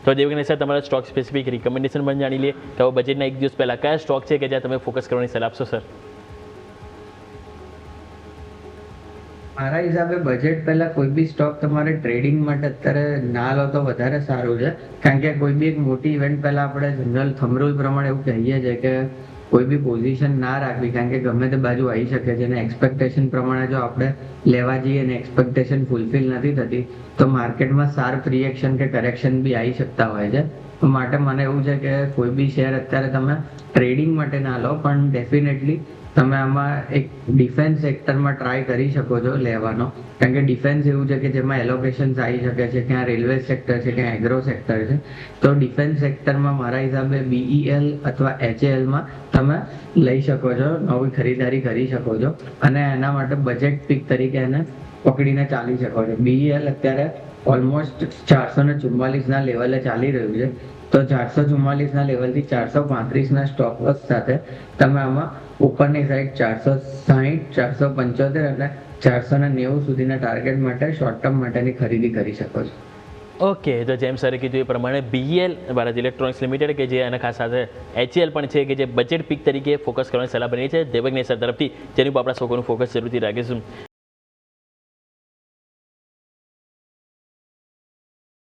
તો દેવગણ સર તમારા stock specific recommendation પણ જાણી લઈએ કે હવે બજેટના એક દિવસ પહેલાં કયા સ્ટોક છે કે જ્યાં તમે ફોકસ કરવાની સલાહ આપશો સર? મારા હિસાબે બજેટ પહેલા કોઈ બી સ્ટોક તમારે ટ્રેડિંગ માટે અત્યારે ના લો તો વધારે સારું છે, કારણ કે કોઈ બી એક મોટી ઇવેન્ટ પહેલા આપણે જનરલ થંબ રૂલ પ્રમાણે એવું કહીએ છીએ કે કોઈ બી પોઝિશન ના રાખવી, કારણ કે ગમે તે બાજુ આવી શકે છે અને એક્સપેક્ટેશન પ્રમાણે જો આપણે લેવા જઈએ અને એક્સપેક્ટેશન ફૂલફિલ નથી થતી તો માર્કેટમાં શાર્પ રિએક્શન કે કરેક્શન બી આવી શકતા હોય છે. તો માટે મને એવું છે કે કોઈ બી શેર અત્યારે તમે ટ્રેડિંગ માટે ના લો, પણ ડેફિનેટલી તમે આમાં એક ડિફેન્સ સેક્ટરમાં ટ્રાય કરી શકો છો લેવાનો, કારણ કે ડિફેન્સ એવું છે કે જેમાં એલોકેશન્સ આવી શકે છે, ક્યાં રેલવે સેક્ટર છે, ક્યાં એગ્રો સેક્ટર છે. તો ડિફેન્સ સેક્ટરમાં મારા હિસાબે BEL અથવા HALમાં તમે લઈ શકો છો, નવી ખરીદારી કરી શકો છો અને એના માટે બજેટ પીક તરીકે એને પકડીને ચાલી શકો છો. BEL અત્યારે ઓલમોસ્ટ 444 લેવલે ચાલી રહ્યું છે, તો 444 લેવલથી 435 સ્ટોપ લોસ સાથે તમે આમાં ઉપરની સાઈડ 460, 475 અને 490 સુધીના ટાર્ગેટ માટે શોર્ટ ટર્મ માટેની ખરીદી કરી શકો છો. ઓકે, તો જેમ સરે કીધું એ પ્રમાણે BEL ભારત ઇલેક્ટ્રોનિક્સ લિમિટેડ કે જે એના ખાસ સાથે HAL પણ છે કે જે બજેટ પીક તરીકે ફોકસ કરવાની સલાહ બની છે દેવગણ સર તરફથી, જેની ઉપર આપણા સૌનું ફોકસ જરૂરથી રાખીશું.